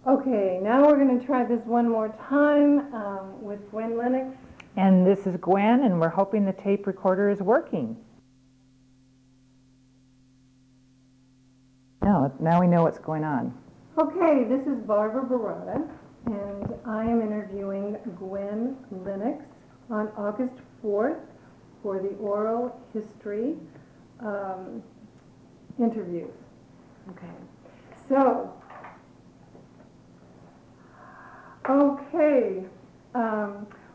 Okay, now we're going to try this one more time with Gwen Lennox. And this is Gwen, and we're hoping the tape recorder is working. Now we know what's going on. Okay, this is Barbara Barata, and I am interviewing Gwen Lennox on August 4th for the oral history interviews. Okay, so,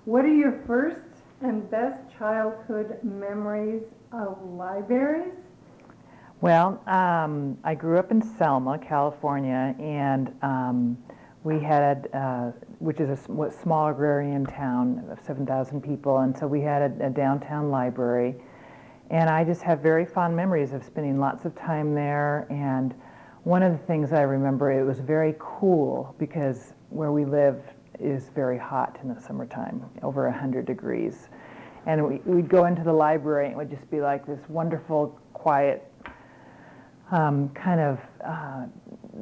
what are your first and best childhood memories of libraries? Well, I grew up in Selma, California, and we had, which is a small agrarian town of 7,000 people, and so we had a downtown library. And I just have very fond memories of spending lots of time there. And one of the things I remember, it was very cool because where we live is very hot in the summertime, over 100 degrees. And we'd go into the library and it would just be like this wonderful, quiet, kind of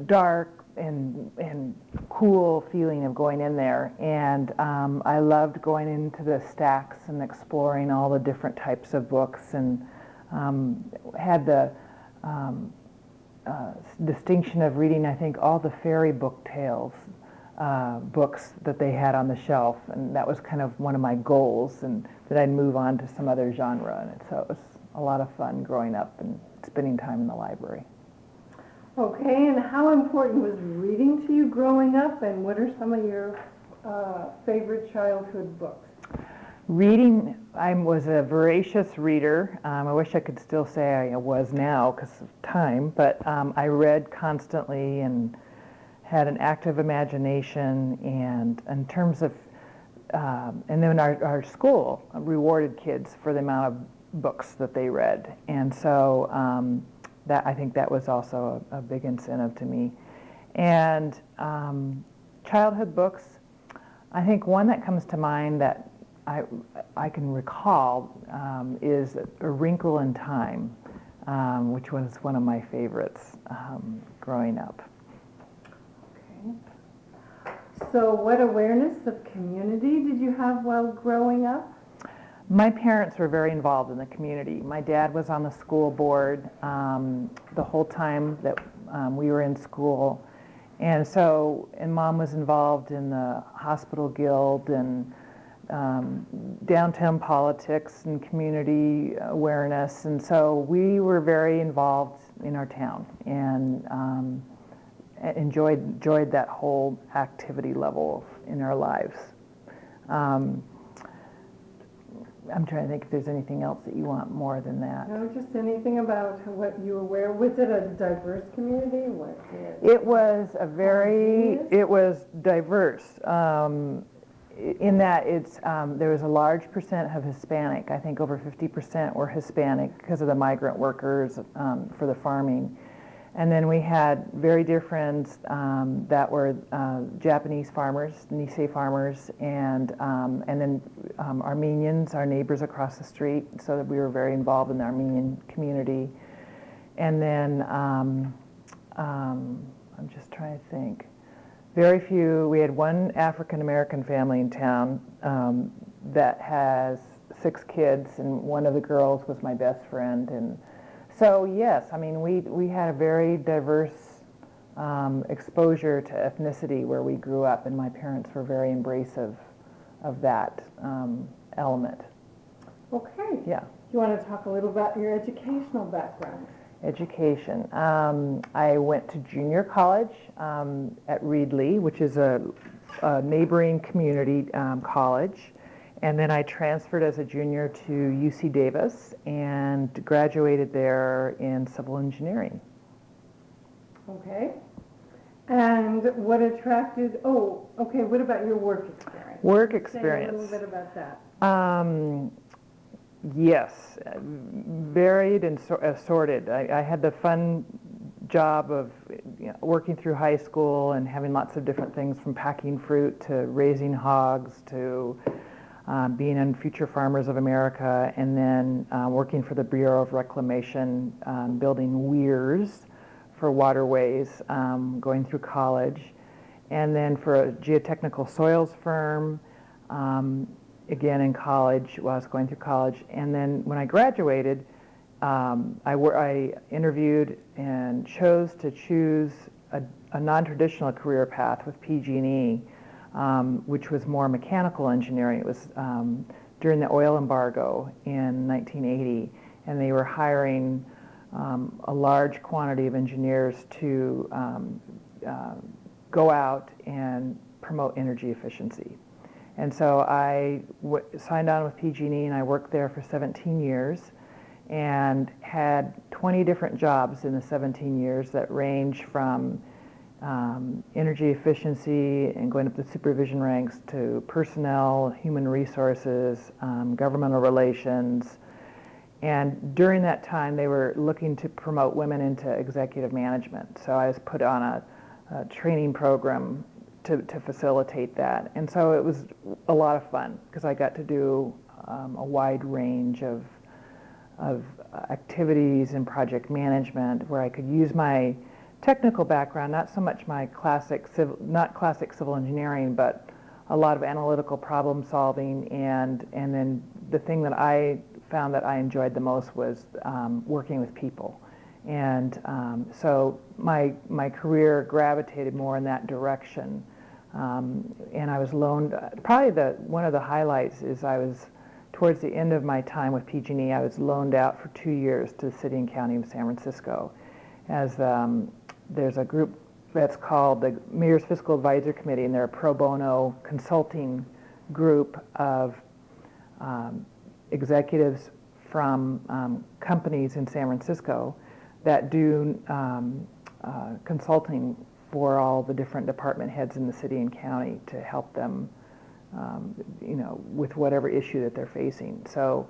dark and cool feeling of going in there. And I loved going into the stacks and exploring all the different types of books, and had the distinction of reading, I think, all the fairy book tales books that they had on the shelf, and that was kind of one of my goals, and that I'd move on to some other genre. And so it was a lot of fun growing up and spending time in the library. Okay, and how important was reading to you growing up, and what are some of your favorite childhood books? Reading, I was a voracious reader. I wish I could still say I was now because of time, but I read constantly and had an active imagination, and in terms of, and then our school rewarded kids for the amount of books that they read, and so that, I think that was also a big incentive to me. And childhood books, I think one that comes to mind that I can recall is A Wrinkle in Time, which was one of my favorites growing up. Okay. So what awareness of community did you have while growing up? My parents were very involved in the community. My dad was on the school board the whole time that we were in school. And so, and Mom was involved in the hospital guild and downtown politics and community awareness. And so we were very involved in our town and enjoyed that whole activity level in our lives. I'm trying to think if there's anything else that you want more than that. No, just anything about what you were aware. Was it a diverse community? It was it was diverse in that there was a large percent of Hispanic. I think over 50% were Hispanic because of the migrant workers for the farming. And then we had very dear friends that were Japanese farmers, Nisei farmers, and then Armenians, our neighbors across the street, so that we were very involved in the Armenian community. And then I'm just trying to think. Very few. We had one African American family in town that has 6 kids, and one of the girls was my best friend. And so yes, I mean we had a very diverse exposure to ethnicity where we grew up, and my parents were very embracive of that element. Okay. Yeah. Do you want to talk a little about your educational background? Education. I went to junior college at Reedley, which is a neighboring community college. And then I transferred as a junior to UC Davis and graduated there in civil engineering. Okay. And what attracted, what about your work experience? Work experience. Say a little bit about that. Yes, varied and assorted. I had the fun job of working through high school and having lots of different things, from packing fruit to raising hogs to being on Future Farmers of America, and then working for the Bureau of Reclamation, building weirs for waterways, going through college. and then for a geotechnical soils firm, again in college, while I was going through college. And then when I graduated, I interviewed and chose to choose a non-traditional career path with PG&E, which was more mechanical engineering. It was during the oil embargo in 1980, and they were hiring a large quantity of engineers to go out and promote energy efficiency. And so I signed on with PG&E, and I worked there for 17 years and had 20 different jobs in the 17 years that range from energy efficiency and going up the supervision ranks to personnel, human resources, governmental relations. And during that time, they were looking to promote women into executive management. So I was put on a training program to facilitate that. And so it was a lot of fun because I got to do a wide range of activities and project management where I could use my technical background, not so much my classic civil engineering, but a lot of analytical problem solving, and then the thing that I found that I enjoyed the most was working with people. And so my career gravitated more in that direction. And I was loaned, probably one of the highlights is towards the end of my time with PG&E, I was loaned out for 2 years to the city and county of San Francisco as there's a group that's called the Mayor's Fiscal Advisor Committee, and they're a pro bono consulting group of executives from companies in San Francisco that do consulting for all the different department heads in the city and county to help them, with whatever issue that they're facing. So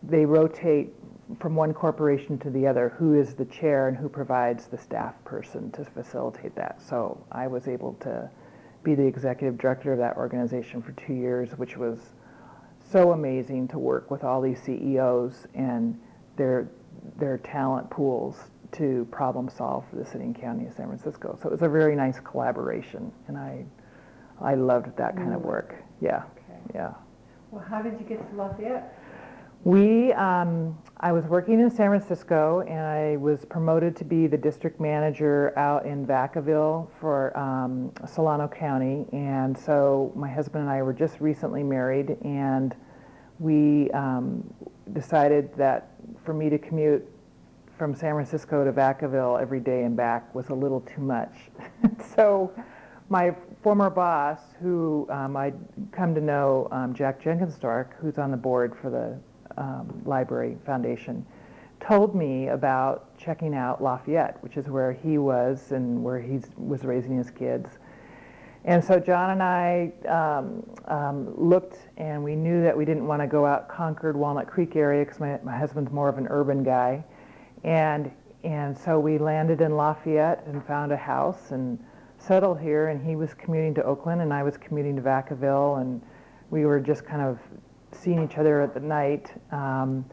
they rotate from one corporation to the other, who is the chair and who provides the staff person to facilitate that. So I was able to be the executive director of that organization for 2 years, which was so amazing to work with all these CEOs and their talent pools to problem solve for the city and county of San Francisco. So it was a very nice collaboration, and I loved that kind of work. Yeah, okay. Yeah. Well, how did you get to Lafayette? I was working in San Francisco, and I was promoted to be the district manager out in Vacaville for Solano County. And so my husband and I were just recently married, and we decided that for me to commute from San Francisco to Vacaville every day and back was a little too much. So my former boss, who I'd come to know, Jack Jenkins-Stark, who's on the board for the Library Foundation, told me about checking out Lafayette, which is where he was and where he was raising his kids. And so John and I looked, and we knew that we didn't want to go out Concord, Walnut Creek area because my husband's more of an urban guy. And so we landed in Lafayette and found a house and settled here, and he was commuting to Oakland and I was commuting to Vacaville, and we were just kind of seeing each other at the night. And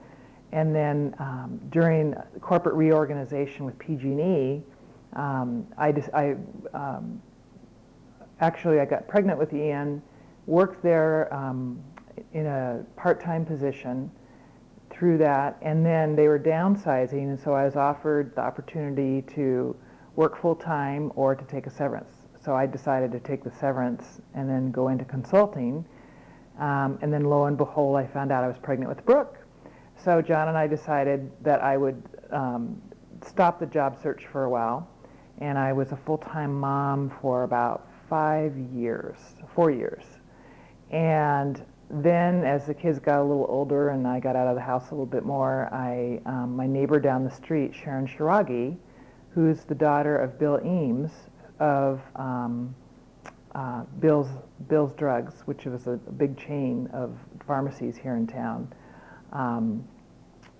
then during corporate reorganization with PG&E, I got pregnant with Ian, worked there in a part-time position through that, and then they were downsizing, and so I was offered the opportunity to work full-time or to take a severance. So I decided to take the severance and then go into consulting, and then lo and behold, I found out I was pregnant with Brooke. So John and I decided that I would stop the job search for a while, and I was a full-time mom for about 4 years. And then as the kids got a little older and I got out of the house a little bit more, my neighbor down the street, Sharon Shiragi, who's the daughter of Bill Eames of Bill's Drugs, which was a big chain of pharmacies here in town,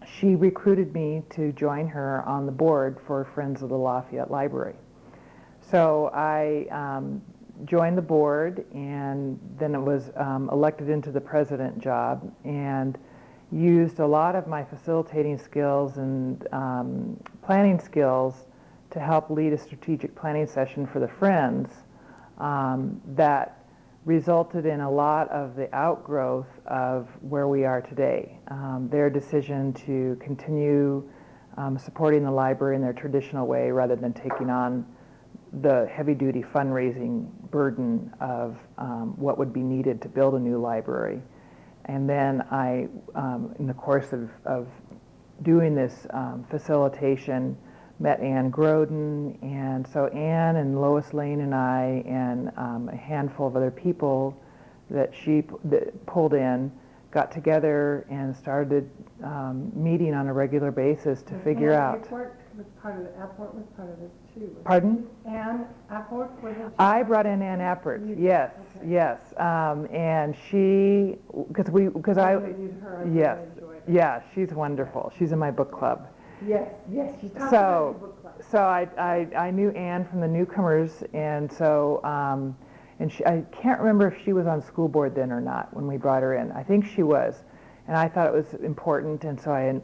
she recruited me to join her on the board for Friends of the Lafayette Library. So I joined the board, and then it was elected into the president job, and used a lot of my facilitating skills and planning skills to help lead a strategic planning session for the Friends that resulted in a lot of the outgrowth of where we are today. Their decision to continue supporting the library in their traditional way rather than taking on the heavy-duty fundraising burden of what would be needed to build a new library. And then I, in the course of doing this facilitation, met Ann Groden, and so Ann and Lois Lane and I and a handful of other people that that pulled in got together and started meeting on a regular basis to figure out. Apport was part of this too. Pardon? Ann Apport was it? I brought in Ann Appert. Yes, okay. yes, and she, because I, yes, yeah, she's wonderful. She's in my book club. Yes, she talked about the book club. So I knew Ann from the newcomers, and so and I can't remember if she was on school board then or not when we brought her in. I think she was, and I thought it was important, and so I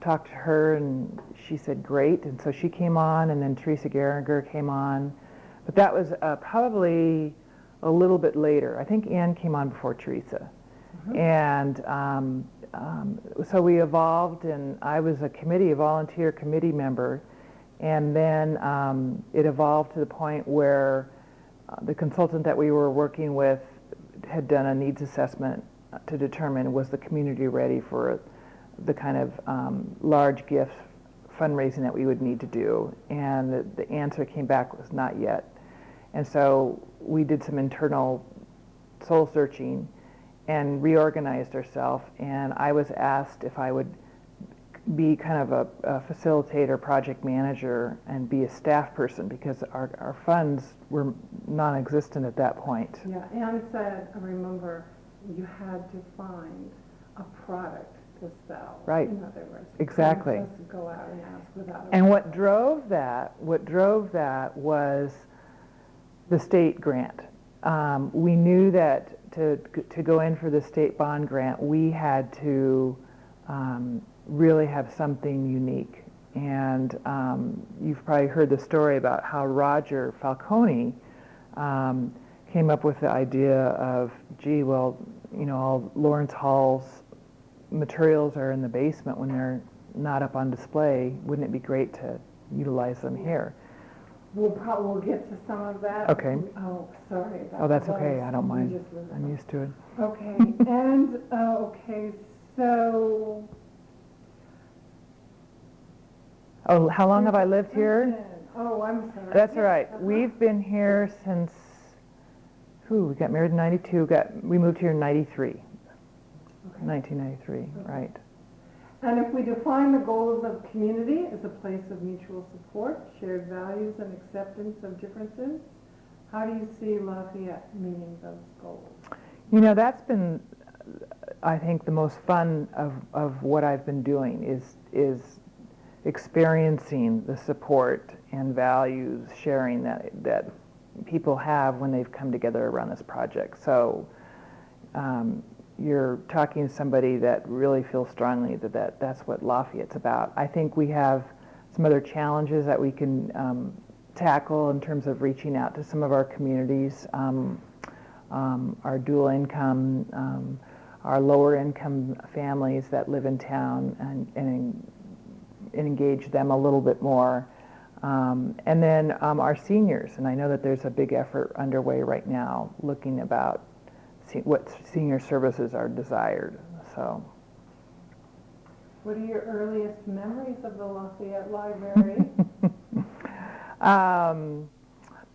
talked to her, and she said great, and so she came on, and then Teresa Geringer came on, but that was probably a little bit later. I think Ann came on before Teresa, and so we evolved, and I was a volunteer committee member, and then it evolved to the point where the consultant that we were working with had done a needs assessment to determine was the community ready for the kind of large gift fundraising that we would need to do, and the answer came back was not yet. And so we did some internal soul searching and reorganized ourselves, and I was asked if I would be kind of a facilitator, project manager, and be a staff person because our funds were non-existent at that point. Yeah, Ann said, I remember, you had to find a product to sell. Right. In other words, Exactly. You couldn't just go out and ask without a And what drove that was the state grant. We knew that to go in for the state bond grant, we had to really have something unique. And you've probably heard the story about how Roger Falcone came up with the idea of, gee, well, you know, all Lawrence Hall's materials are in the basement when they're not up on display. Wouldn't it be great to utilize them here? We'll get to some of that. Okay. Oh, sorry about that. Oh, that's okay. I don't mind. Just I'm used to it. Okay, and, okay, so. Oh, how long have I lived here? Oh, I'm sorry. That's all right. We've been here since, we got married in 92, we moved here in 93. Okay. 1993, Okay. right. And if we define the goals of community as a place of mutual support, shared values, and acceptance of differences, how do you see Lafayette meeting those goals? You know, that's been, I think, the most fun of what I've been doing is experiencing the support and values sharing that people have when they've come together around this project. So you're talking to somebody that really feels strongly that that's what Lafayette's about. I think we have some other challenges that we can tackle in terms of reaching out to some of our communities, our dual income, our lower income families that live in town, and engage them a little bit more. And then our seniors, and I know that there's a big effort underway right now looking about what senior services are desired. So, what are your earliest memories of the Lafayette Library?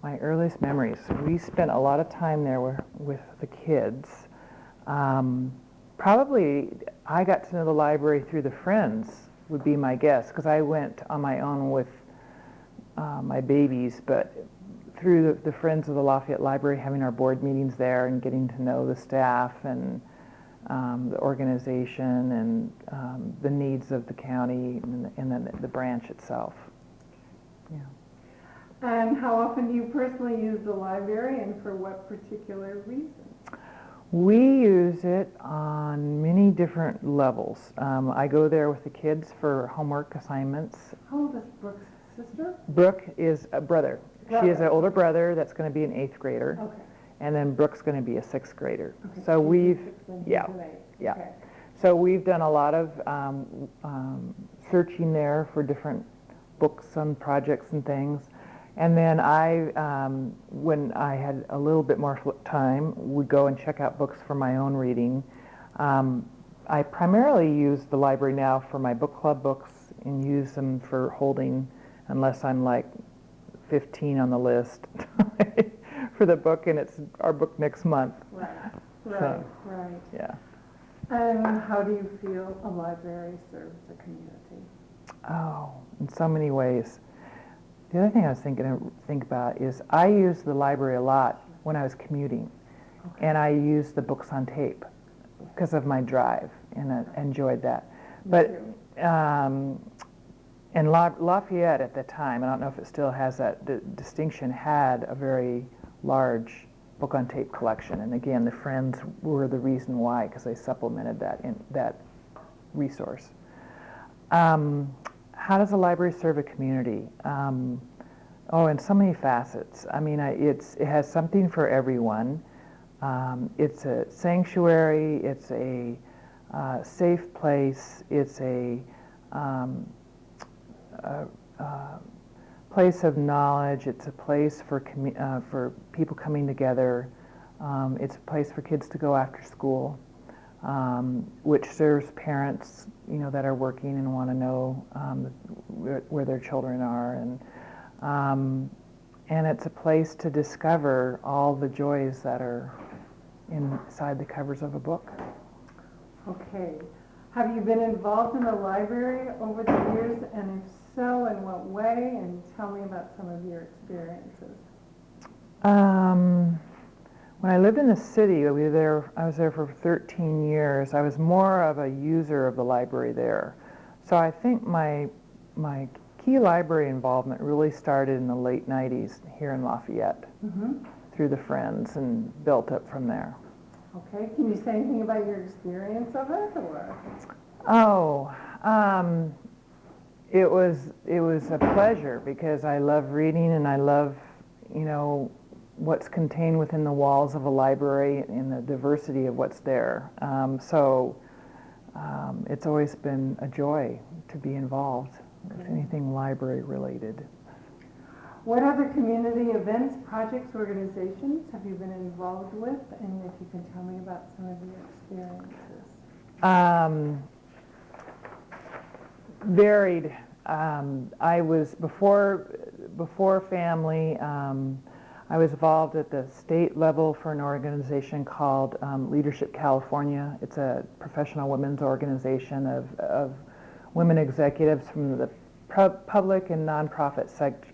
My earliest memories, we spent a lot of time there with the kids. Probably I got to know the library through the Friends, would be my guess, because I went on my own with my babies, but through the Friends of the Lafayette Library, having our board meetings there and getting to know the staff and the organization and the needs of the county and then the branch itself. Yeah. And how often do you personally use the library, and for what particular reason? We use it on many different levels. I go there with the kids for homework assignments. How old is Brooke's sister? Brooke is a brother. She has an older brother that's going to be an 8th grader, Okay. and then Brooke's going to be a 6th grader. Okay. So we've, yeah, yeah. Okay. So we've done a lot of searching there for different books and projects and things. And then when I had a little bit more time, would go and check out books for my own reading. I primarily use the library now for my book club books and use them for holding, unless I'm like 15 on the list for the book, and it's our book next month. Right, So, right. yeah. And how do you feel a library serves the community? Oh, in so many ways. The other thing I was think about is I used the library a lot when I was commuting, and I used the books on tape because of my drive, and I enjoyed that. But and Lafayette at the time, I don't know if it still has that distinction, had a very large book on tape collection, and again, the Friends were the reason why, because they supplemented that resource. How does a library serve a community? In so many facets. I mean, it has something for everyone. It's a sanctuary. It's a safe place. It's a place of knowledge. It's a place for people coming together. It's a place for kids to go after school, which serves parents, that are working and want to know where their children are, and it's a place to discover all the joys that are inside the covers of a book. Okay. Have you been involved in the library over the years, and if so, in what way? And tell me about some of your experiences. When I lived in the city, I was there for 13 years. I was more of a user of the library there. So I think my key library involvement really started in the late 90s here in Lafayette, through the Friends, and built up from there. Okay, can you say anything about your experience of it, or? It was a pleasure, because I love reading, and I love, what's contained within the walls of a library and the diversity of what's there. It's always been a joy to be involved with anything library related. What other community events, projects, organizations have you been involved with? And if you can tell me about some of your experiences. Varied. I was, before family, I was involved at the state level for an organization called Leadership California. It's a professional women's organization of women executives from the public and nonprofit sector,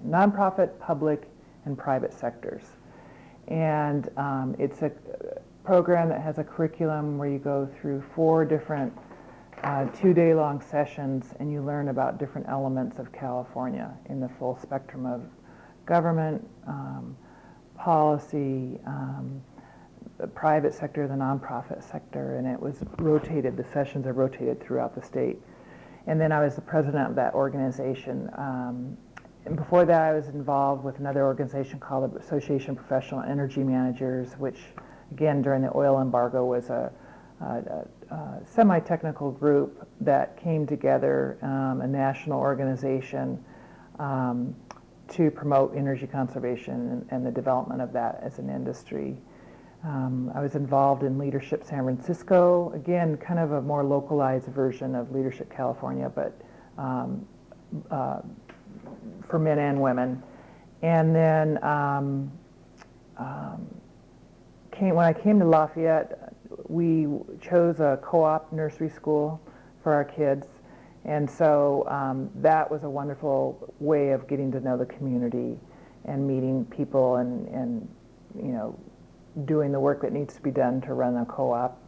nonprofit, public, and private sectors. And it's a program that has a curriculum where you go through 4 different 2-day-long sessions, and you learn about different elements of California in the full spectrum of government, policy, the private sector, the nonprofit sector, and the sessions are rotated throughout the state. And then I was the president of that organization. And before that, I was involved with another organization called the Association of Professional Energy Managers, which, again, during the oil embargo was a semi-technical group that came together, a national organization, to promote energy conservation and the development of that as an industry. I was involved in Leadership San Francisco, again, kind of a more localized version of Leadership California, but for men and women. And then when I came to Lafayette, we chose a co-op nursery school for our kids. And so that was a wonderful way of getting to know the community and meeting people and doing the work that needs to be done to run a co-op.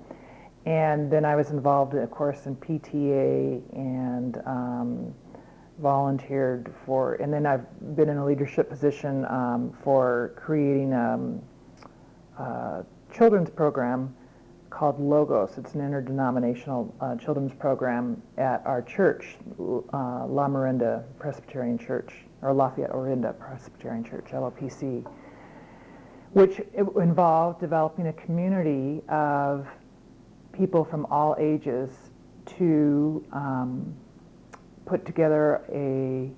And then I was involved, of course, in PTA and volunteered for, and then I've been in a leadership position for creating a children's program called Logos. It's an interdenominational children's program at our church, La Miranda Presbyterian Church, or Lafayette Orinda Presbyterian Church, LOPC, which involved developing a community of people from all ages to put together a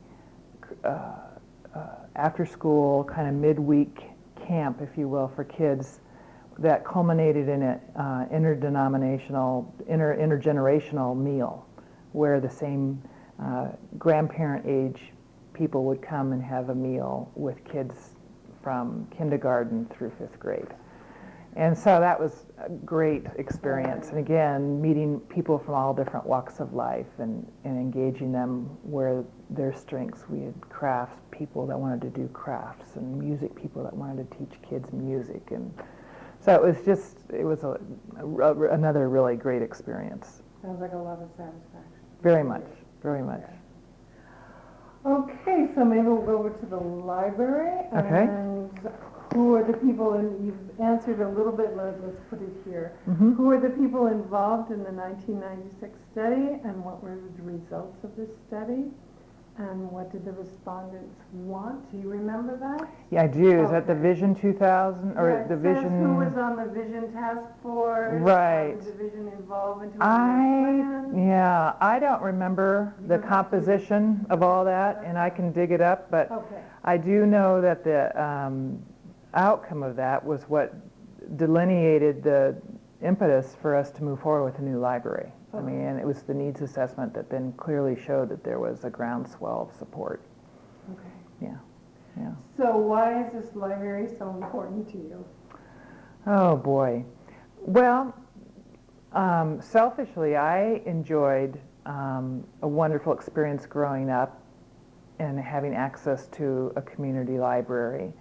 after-school kind of midweek camp, if you will, for kids that culminated in an intergenerational meal where the same grandparent age people would come and have a meal with kids from kindergarten through 5th grade. And so that was a great experience. And again, meeting people from all different walks of life and engaging them where their strengths. We had crafts people that wanted to do crafts and music people that wanted to teach kids music. And so it was another really great experience. Sounds like a lot of satisfaction. Very much, very much. Okay, so maybe we'll go over to the library. Okay. And who are the people, and you've answered a little bit, let's put it here. Mm-hmm. Who are the people involved in the 1996 study, and what were the results of this study? And what did the respondents want? Do you remember that? Yeah, I do. Is that the Okay. Vision 2000 or Yeah, the it says Vision? who was on the Vision Task Force? Right. The Vision Involvement. Who was on the plan? Yeah, I don't remember the composition of all that, and I can dig it up, but Okay. I do know that the outcome of that was what delineated the impetus for us to move forward with a new library. I Okay. mean, it was the needs assessment that then clearly showed that there was a groundswell of support. Okay. Yeah, yeah. So why is this library so important to you? Oh, boy. Well, selfishly, I enjoyed a wonderful experience growing up and having access to a community library.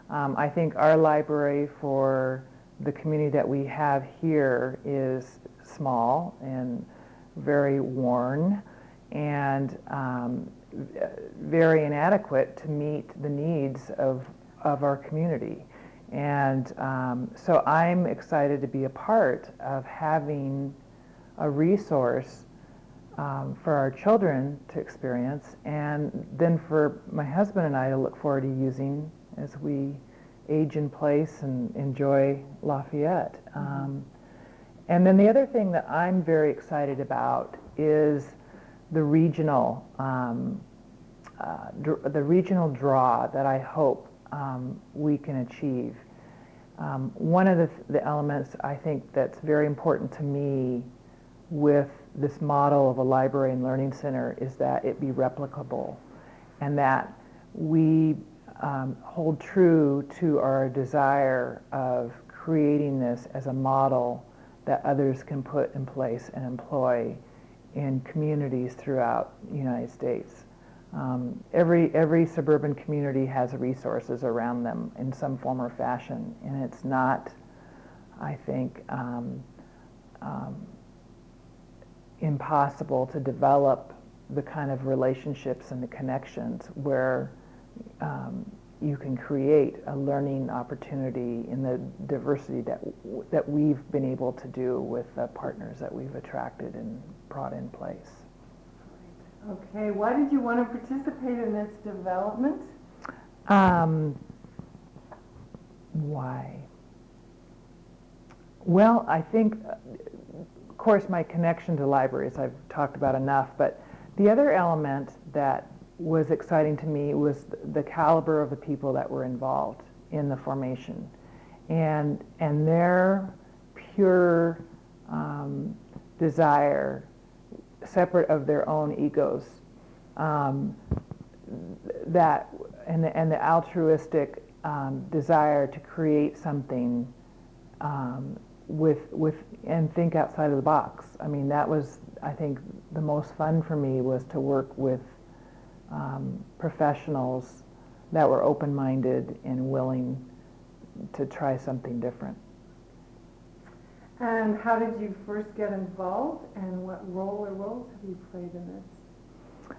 I think our library for the community that we have here is small and very worn and very inadequate to meet the needs of our community. And so I'm excited to be a part of having a resource for our children to experience, and then for my husband and I to look forward to using as we age in place and enjoy Lafayette. And then the other thing that I'm very excited about is the regional draw that I hope we can achieve. One of the elements I think that's very important to me with this model of a library and learning center is that it be replicable and that we hold true to our desire of creating this as a model that others can put in place and employ in communities throughout the United States. Every suburban community has resources around them in some form or fashion, and it's not, I think, impossible to develop the kind of relationships and the connections where you can create a learning opportunity in the diversity that we've been able to do with the partners that we've attracted and brought in place. Okay, why did you want to participate in its development? Why? Well, I think, of course, my connection to libraries I've talked about enough, but the other element that was exciting to me was the caliber of the people that were involved in the formation and their pure desire, separate of their own egos, that and the altruistic desire to create something with and think outside of the box. I mean, that was, I think, the most fun for me was to work with professionals that were open-minded and willing to try something different. And how did you first get involved, and what role or roles have you played in this?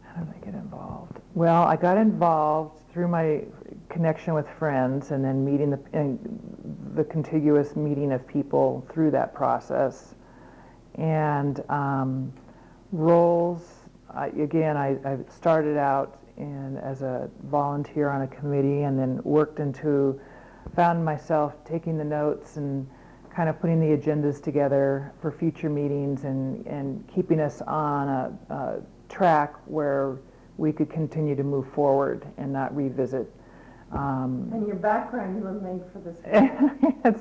How did I get involved? Well, I got involved through my connection with friends and then meeting the the contiguous meeting of people through that process. And roles, I started out as a volunteer on a committee, and then found myself taking the notes and kind of putting the agendas together for future meetings, and keeping us on a track where we could continue to move forward and not revisit. And your background, you were made for this.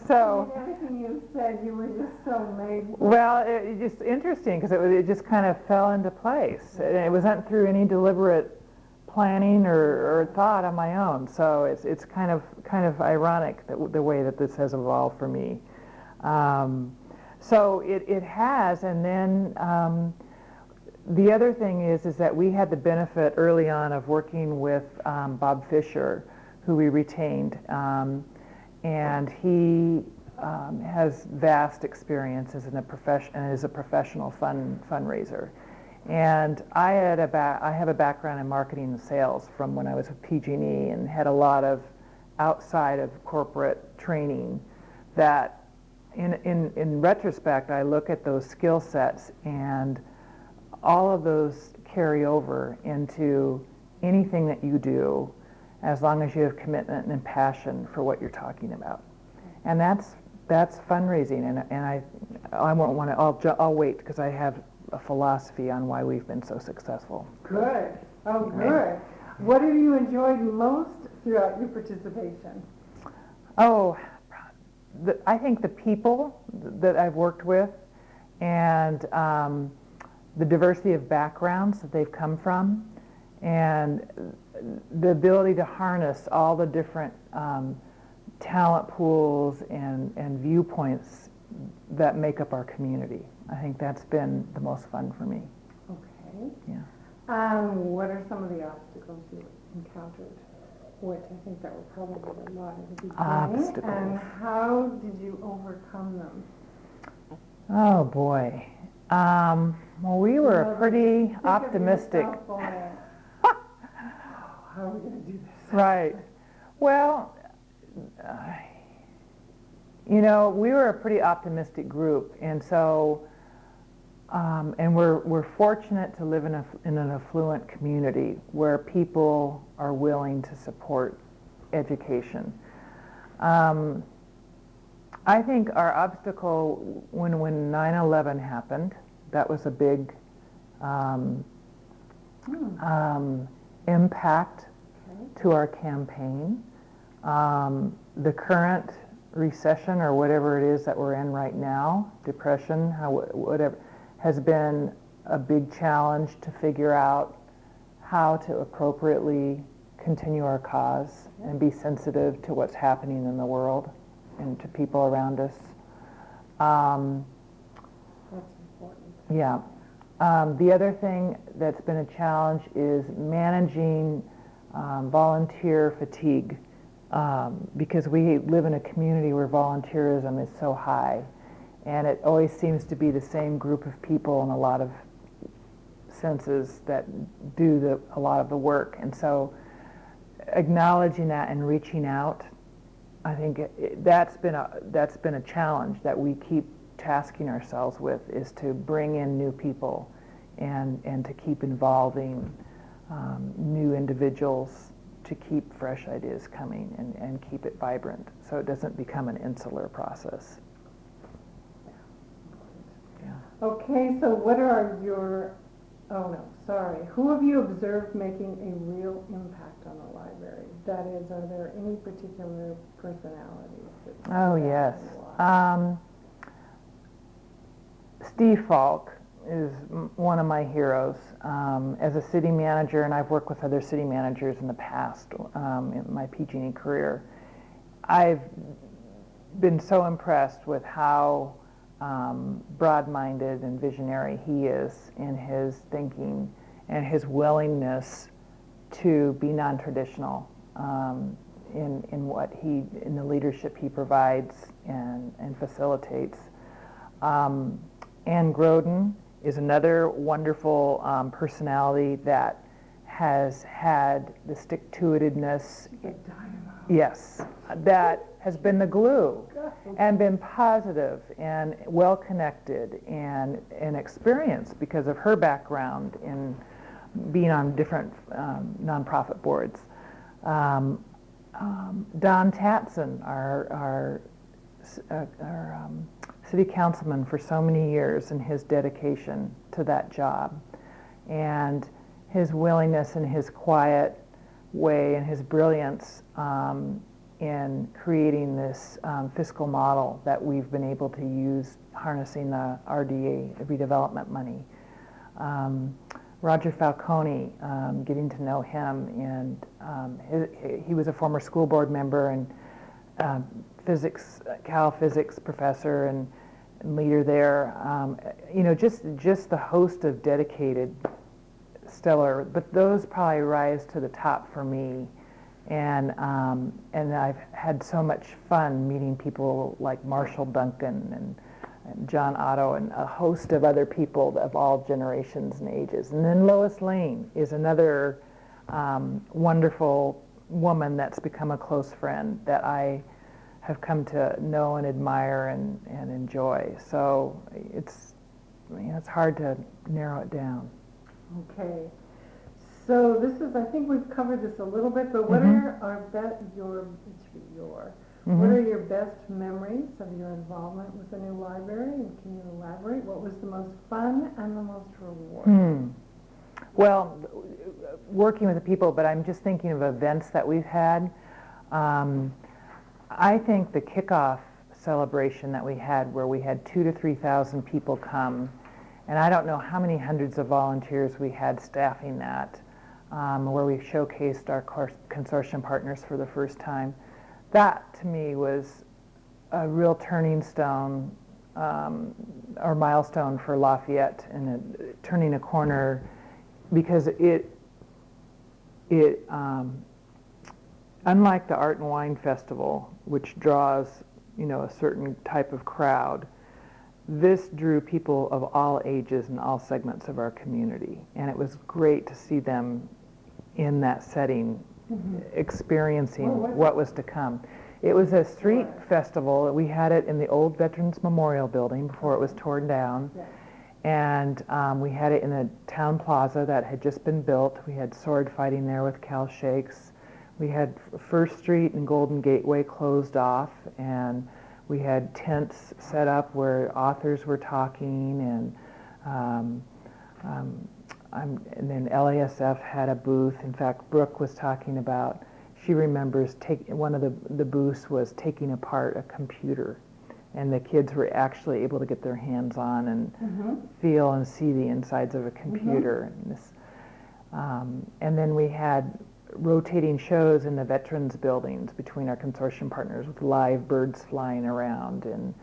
So, I mean, everything you said, you were just so made for. well, it's just interesting because it just kind of fell into place. And it wasn't through any deliberate planning or thought on my own. So it's kind of ironic that the way that this has evolved for me. So it has, and then the other thing is that we had the benefit early on of working with Bob Fisher, who we retained, and he has vast experience as a professional fundraiser. And I have a background in marketing and sales from when I was with PG&E, and had a lot of outside of corporate training that in retrospect, I look at those skill sets, and all of those carry over into anything that you do, as long as you have commitment and passion for what you're talking about. And that's fundraising, and I won't want to, I'll wait, because I have a philosophy on why we've been so successful. Good. Oh, good. What have you enjoyed most throughout your participation? Oh, I think the people that I've worked with, and the diversity of backgrounds that they've come from, and the ability to harness all the different talent pools and viewpoints that make up our community. I think that's been the most fun for me. Okay. Yeah. What are some of the obstacles you encountered? Which I think that were probably a lot at the beginning. Obstacles. And how did you overcome them? Oh boy. Well, we were pretty optimistic. How are we going to do this? Right. Well, we were a pretty optimistic group, and so, and we're fortunate to live in an affluent community where people are willing to support education. I think our obstacle when 9/11 happened, that was a big impact to our campaign. The current recession, or whatever it is that we're in right now, depression, whatever, has been a big challenge to figure out how to appropriately continue our cause and be sensitive to what's happening in the world and to people around us. That's important. Yeah. The other thing that's been a challenge is managing volunteer fatigue, because we live in a community where volunteerism is so high, and it always seems to be the same group of people in a lot of senses that do a lot of the work. And so acknowledging that and reaching out, I think that's been a challenge that we keep tasking ourselves with, is to bring in new people and to keep involving new individuals, to keep fresh ideas coming and keep it vibrant so it doesn't become an insular process. Yeah. Okay, so what are who have you observed making a real impact on the library? That is, are there any particular personalities that? Oh, yes. Steve Falk is one of my heroes. As a city manager, and I've worked with other city managers in the past in my PG&E career, I've been so impressed with how broad-minded and visionary he is in his thinking and his willingness to be non-traditional in the leadership he provides and facilitates. Ann Groden is another wonderful personality that has had the stick-to-itiveness. Yes, that has been the glue and been positive and well-connected and experienced because of her background in being on different nonprofit boards. Don Tatson, our city councilman for so many years, and his dedication to that job, and his willingness and his quiet way and his brilliance in creating this fiscal model that we've been able to use, harnessing the RDA redevelopment money. Roger Falcone, getting to know him, and he was a former school board member and Cal physics professor and leader there. You know, just the host of dedicated, stellar, but those probably rise to the top for me. And I've had so much fun meeting people like Marshall Duncan and John Otto and a host of other people of all generations and ages. And then Lois Lane is another wonderful woman that's become a close friend that I have come to know and admire and enjoy. So it's hard to narrow it down. Okay. So this is, I think we've covered this a little bit, but what are what are your best memories of your involvement with the new library? And can you elaborate? What was the most fun and the most rewarding? Well, working with the people, but I'm just thinking of events that we've had. I think the kickoff celebration that we had, where we had 2,000 to 3,000 people come, and I don't know how many hundreds of volunteers we had staffing that, where we showcased our consortium partners for the first time. That, to me, was a real turning stone or milestone for Lafayette, and turning a corner, because it unlike the Art and Wine Festival, which draws, you know, a certain type of crowd, this drew people of all ages and all segments of our community, and it was great to see them in that setting, experiencing what was to come. It was a street festival. We had it in the old Veterans Memorial Building before it was torn down, and we had it in a town plaza that had just been built. We had sword fighting there with Cal Shakes. We had First Street and Golden Gateway closed off, and we had tents set up where authors were talking, and then LASF had a booth. In fact, Brooke was talking about, she remembers one of the booths was taking apart a computer, and the kids were actually able to get their hands on and feel and see the insides of a computer. And then we had rotating shows in the veterans buildings between our consortium partners, with live birds flying around, and,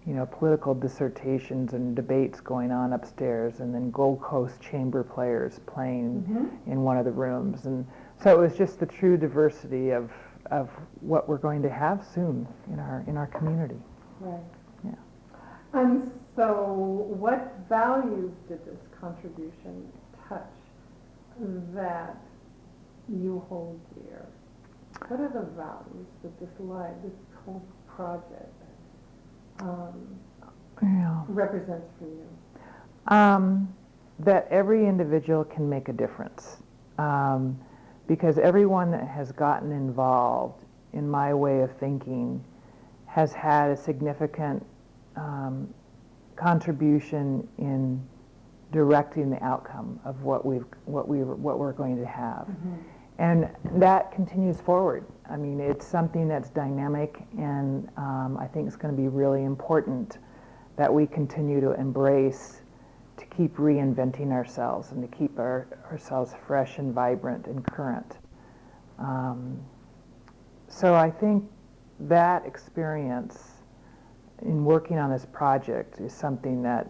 you know, political dissertations and debates going on upstairs, and then Gold Coast chamber players playing in one of the rooms. And so it was just the true diversity of what we're going to have soon in our community. Right. Yeah. And so what values did this contribution touch that you hold dear? What are the values that this whole project represents for you? That every individual can make a difference, because everyone that has gotten involved, in my way of thinking, has had a significant contribution in directing the outcome of what we're going to have. And that continues forward. I mean, it's something that's dynamic, and I think it's going to be really important that we continue to embrace, to keep reinventing ourselves and to keep ourselves fresh and vibrant and current. So I think that experience in working on this project is something that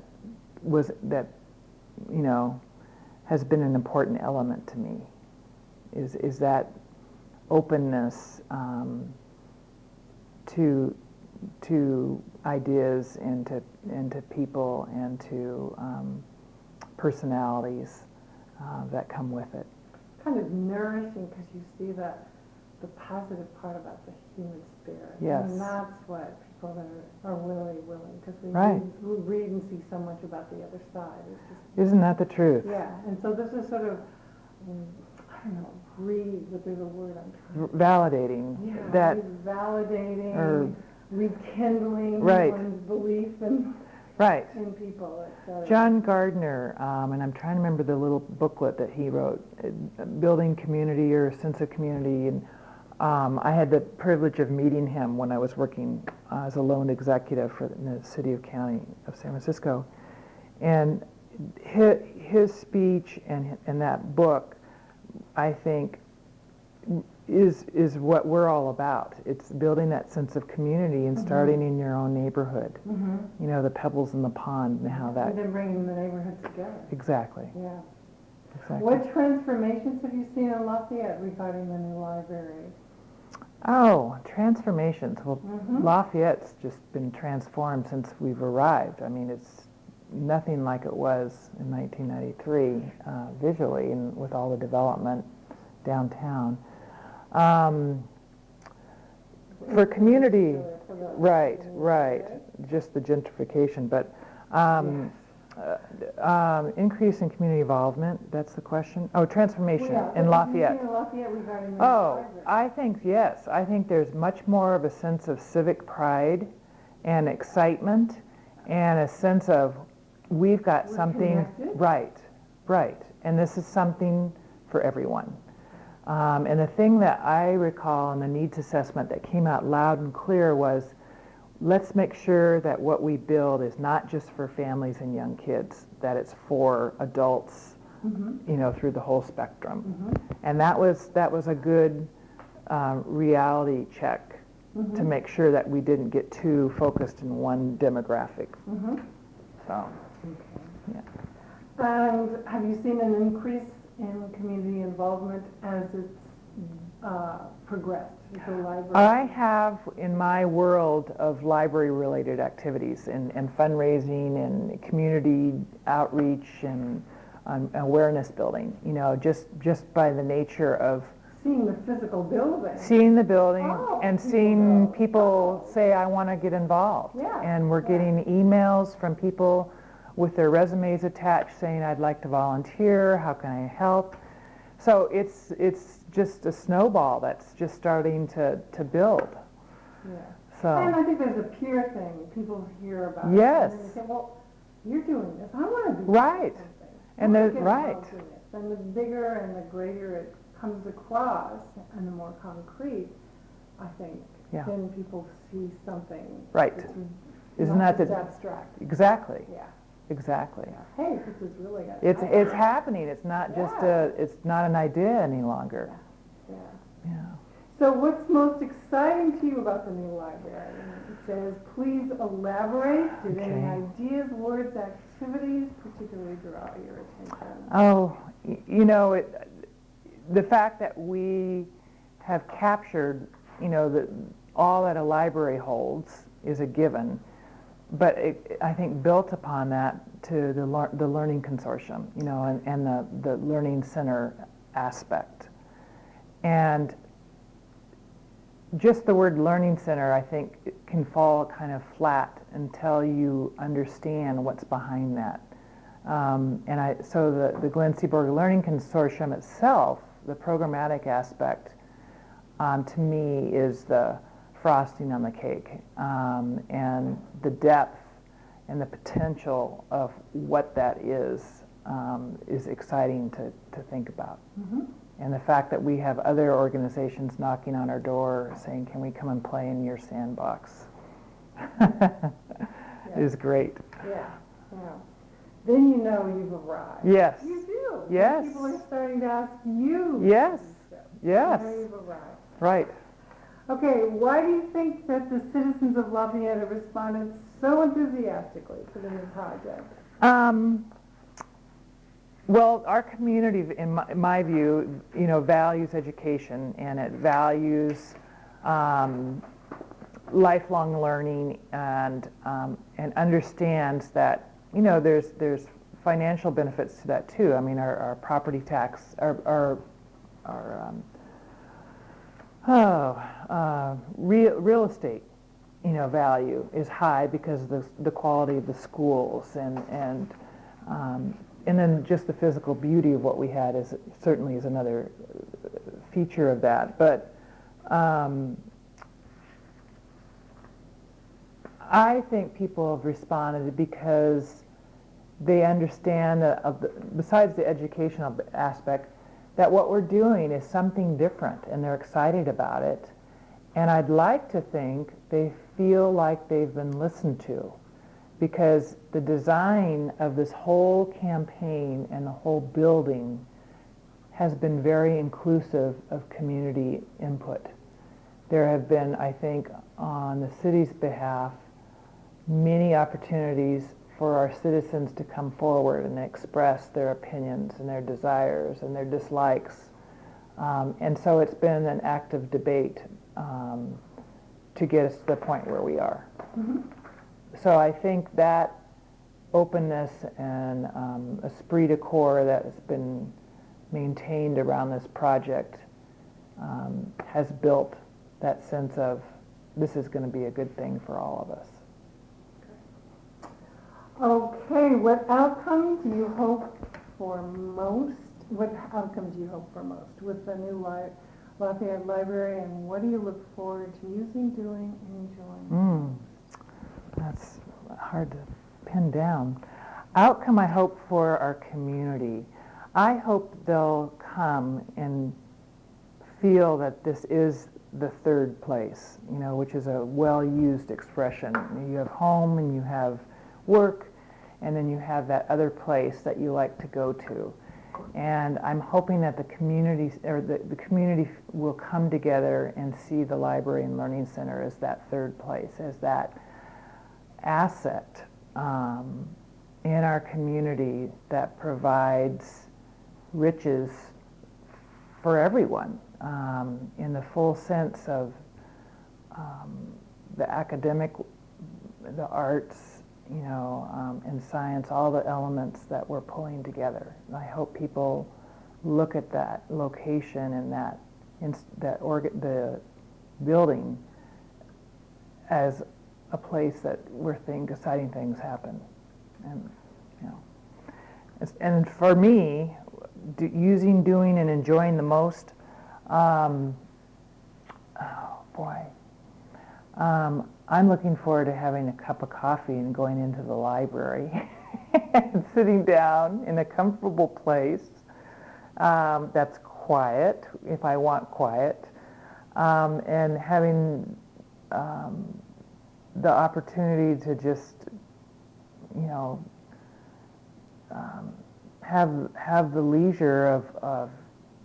you know, has been an important element to me. Is that openness to ideas and to people and to personalities that come with it. Kind of nourishing, because you see the positive part about the human spirit. Yes. And that's what people that are really willing, because Right. we read and see so much about the other side. It's just, Isn't that the truth? yeah, and so this is sort of, I don't know, but there's a word I'm trying to Validating yeah, that, validating, or rekindling right. one's belief in right. people, etc. John Gardner, and I'm trying to remember the little booklet that he wrote, Building Community or a Sense of Community, and I had the privilege of meeting him when I was working as a loan executive for the city of county of San Francisco, and his speech and that book, I think, is what we're all about. It's building that sense of community and starting in your own neighborhood. You know, the pebbles in the pond and how that. And then bringing the neighborhoods together. Exactly. Yeah. Exactly. What transformations have you seen in Lafayette regarding the new library? Oh, transformations. Well, Lafayette's just been transformed since we've arrived. I mean, it's nothing like it was in 1993 visually, and with all the development downtown. For community, right, just the gentrification, but increase in community involvement, that's the question. Oh, transformation in Lafayette. Oh, I think, yes, I think there's much more of a sense of civic pride and excitement and a sense of we've got something, right, and this is something for everyone. And the thing that I recall in the needs assessment that came out loud and clear was, let's make sure that what we build is not just for families and young kids, that it's for adults, you know, through the whole spectrum. And that was a good reality check to make sure that we didn't get too focused in one demographic. So, yeah. And have you seen an increase in community involvement as it's progressed with the library? I have, in my world of library-related activities and fundraising and community outreach and awareness building, you know, just by the nature of seeing the physical building. Seeing the building and seeing people say, I want to get involved. Yeah. And we're getting emails from people with their resumes attached saying, I'd like to volunteer, how can I help? So it's just a snowball that's just starting to build. Yeah. So. And I think there's a peer thing. People hear about yes. it. And they say, well, you're doing this. I want to do right. something. And there's right. And the bigger and the greater it comes across and the more concrete, I think, then people see something. Right. Isn't that the abstract? Exactly. Yeah. Exactly. Yeah. Hey, this is really good. It's happening. It's not just it's not an idea any longer. Yeah. So what's most exciting to you about the new library? It says, please elaborate. Did any ideas, words, activities particularly draw your attention? Oh, you know, the fact that we have captured, you know, all that a library holds is a given. But I think built upon that to the Learning Consortium, you know, and the Learning Center aspect. And just the word Learning Center, I think, can fall kind of flat until you understand what's behind that. So the Glenn Seaborg Learning Consortium itself, the programmatic aspect, to me is the frosting on the cake, and the depth and the potential of what that is exciting to think about. And the fact that we have other organizations knocking on our door saying, can we come and play in your sandbox? is great. Yeah. Then you know you've arrived. Yes. You do. Yes. People are starting to ask you. Yes. Yes. Now you've arrived. Right. Okay, why do you think that the citizens of Lafayette have responded so enthusiastically to the new project? Well, our community, in my view, you know, values education, and it values lifelong learning, and understands that, you know, there's financial benefits to that too. I mean, our property tax, real estate value is high because of the quality of the schools and then just the physical beauty of what we had certainly is another feature of that. But I think people have responded because they understand that besides the educational aspect, that what we're doing is something different, and they're excited about it. And I'd like to think they feel like they've been listened to, because the design of this whole campaign and the whole building has been very inclusive of community input. There have been, I think, on the city's behalf, many opportunities for our citizens to come forward and express their opinions and their desires and their dislikes. And so it's been an active debate to get us to the point where we are. Mm-hmm. So I think that openness and esprit de corps that has been maintained around this project has built that sense of this is going to be a good thing for all of us. Okay, what outcome do you hope for most? What outcome do you hope for most with the new Lafayette Library, and what do you look forward to using, doing, and enjoying? That's hard to pin down. Outcome I hope for our community. I hope they'll come and feel that this is the third place, which is a well-used expression. You have home and you have work, and then you have that other place that you like to go to. And I'm hoping that the community will come together and see the Library and Learning Center as that third place, as that asset in our community that provides riches for everyone in the full sense of the academic, the arts, and science, all the elements that we're pulling together. And I hope people look at that location and the building as a place that where exciting things happen. And for me, using, doing, and enjoying the most, I'm looking forward to having a cup of coffee and going into the library and sitting down in a comfortable place that's quiet, if I want quiet, and having the opportunity to just, have the leisure of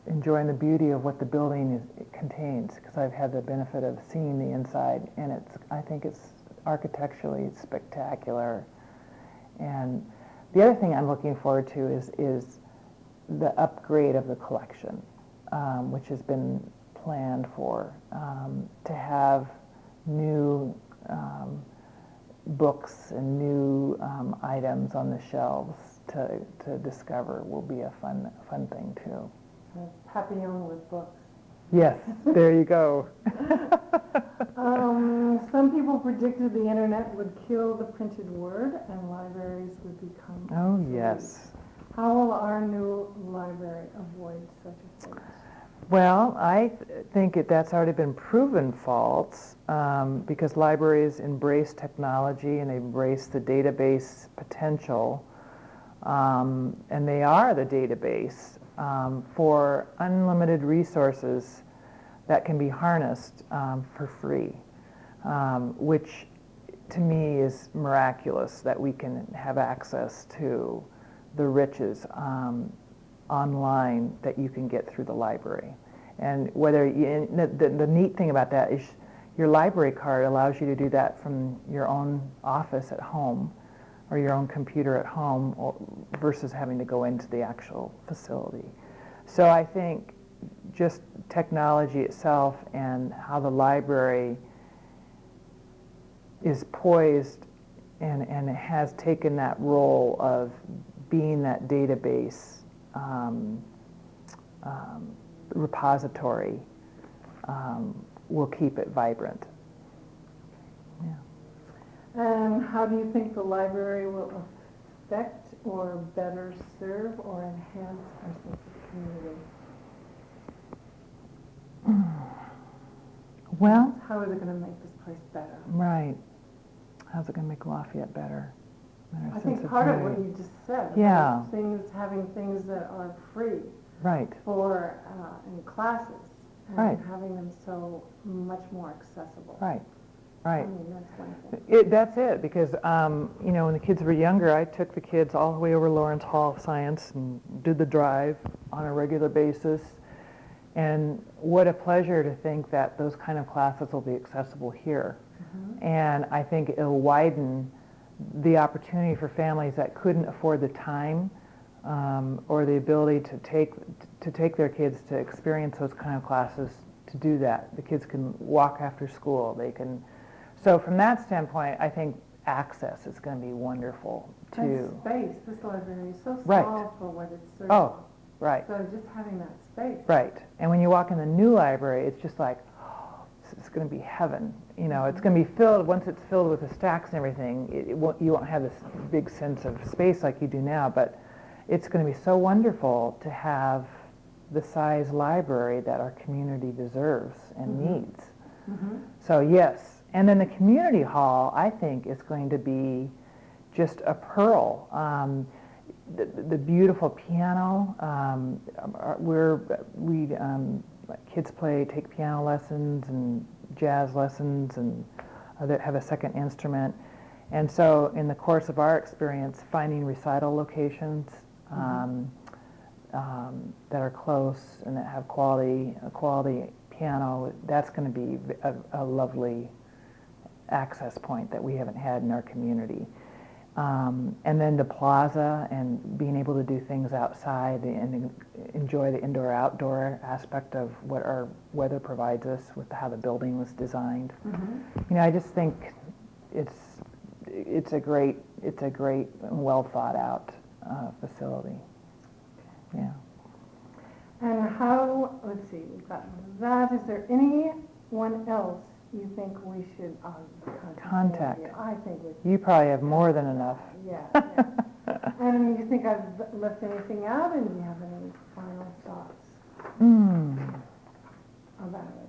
enjoying the beauty of what the building contains, because I've had the benefit of seeing the inside, and I think it's architecturally spectacular. And the other thing I'm looking forward to is the upgrade of the collection, which has been planned for, to have new books and new items on the shelves to discover will be a fun thing too. Papillon with books. Yes, there you go. Some people predicted the internet would kill the printed word and libraries would become obsolete. Yes. How will our new library avoid such a fate? Well, I think that's already been proven false because libraries embrace technology and they embrace the database potential, and they are the database for unlimited resources that can be harnessed for free, which to me is miraculous that we can have access to the riches online that you can get through the library. And the neat thing about that is your library card allows you to do that from your own office at home or your own computer at home versus having to go into the actual facility. So I think just technology itself and how the library is poised and has taken that role of being that database repository will keep it vibrant. Yeah. And how do you think the library will affect or better serve or enhance our sense of community? Well, how is it going to make this place better? Right. How's it going to make Lafayette better? I think part of what you just said, yeah, having things that are free, right, for in classes, and right, having them so much more accessible. Right. Right. I mean, that's one thing. That's it, because you know, when the kids were younger, I took the kids all the way over Lawrence Hall of Science and did the drive on a regular basis. And what a pleasure to think that those kind of classes will be accessible here. Mm-hmm. And I think it'll widen the opportunity for families that couldn't afford the time or the ability to take their kids to experience those kind of classes, to do that. The kids can walk after school. They can. So from that standpoint, I think access is going to be wonderful too. And space. This library is so small, right, for what it's serving. Oh, right. So just having that space. Right. And when you walk in the new library, it's just like, oh, it's going to be heaven. You know, it's going to be filled. Once it's filled with the stacks and everything, you won't have this big sense of space like you do now. But it's going to be so wonderful to have the size library that our community deserves and needs. Mm-hmm. So yes. And then the community hall, I think, is going to be just a pearl. The beautiful piano, kids take piano lessons and jazz lessons and that have a second instrument. And so in the course of our experience, finding recital locations that are close and that have a quality piano, that's going to be a lovely access point that we haven't had in our community. And then the plaza and being able to do things outside and enjoy the indoor-outdoor aspect of what our weather provides us with how the building was designed. Mm-hmm. You know, I just think it's a great and well thought out facility. Yeah. And how? Let's see. We've got that. Is there anyone else you think we should contact? I think you probably have more than enough. Yeah. And you think I've left anything out, and do you have any final thoughts about it?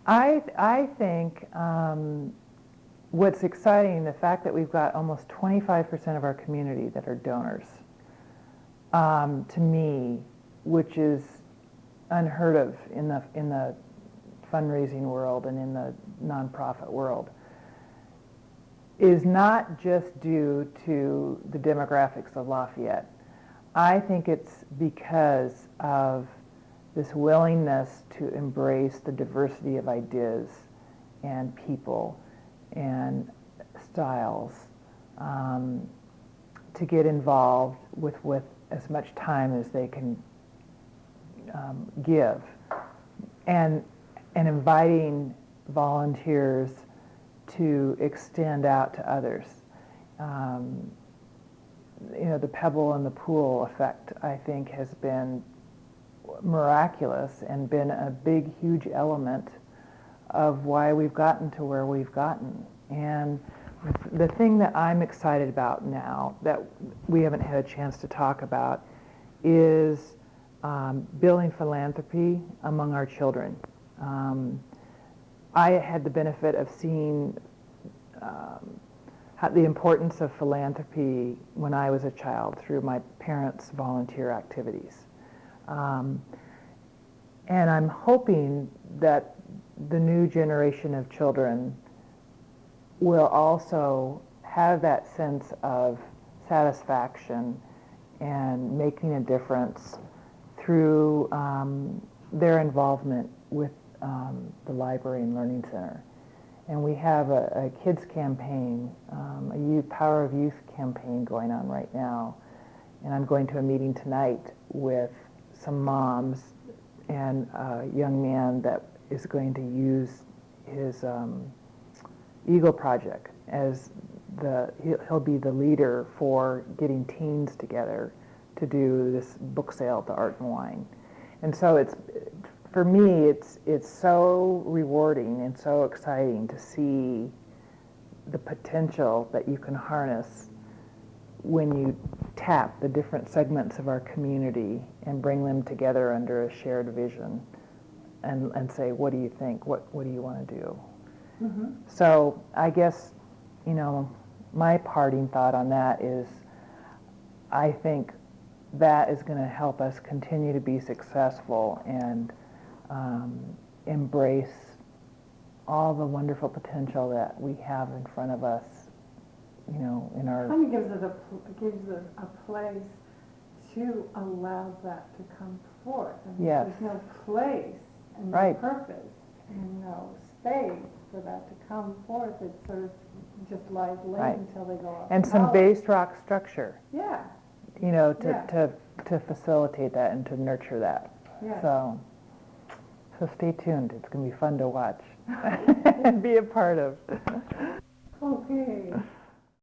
I think what's exciting, the fact that we've got almost 25% of our community that are donors, to me, which is unheard of in the fundraising world and in the nonprofit world, is not just due to the demographics of Lafayette. I think it's because of this willingness to embrace the diversity of ideas and people and styles, to get involved with as much time as they can give, and inviting volunteers to extend out to others. You know, the pebble in the pool effect, I think, has been miraculous and been a big, huge element of why we've gotten to where we've gotten. And the thing that I'm excited about now that we haven't had a chance to talk about is building philanthropy among our children. I had the benefit of seeing the importance of philanthropy when I was a child through my parents' volunteer activities. And I'm hoping that the new generation of children will also have that sense of satisfaction and making a difference through their involvement with the Library and Learning Center. And we have a kids campaign, a youth Power of Youth campaign going on right now. And I'm going to a meeting tonight with some moms and a young man that is going to use his Eagle Project as he'll be the leader for getting teens together to do this book sale at the Art and Wine. And so it's for me, it's so rewarding and so exciting to see the potential that you can harness when you tap the different segments of our community and bring them together under a shared vision and say, what do you think? What do you want to do? Mm-hmm. So I guess, my parting thought on that is I think that is going to help us continue to be successful and embrace all the wonderful potential that we have in front of us, in our... Kind of gives us a place to allow that to come forth. I mean, Yes. there's no place and no Right. purpose and no space for that to come forth. It sort of just lies laid Right. until they go off. And some base rock structure, Yeah. to facilitate that and to nurture that. Yeah. So stay tuned. It's going to be fun to watch and be a part of. Okay.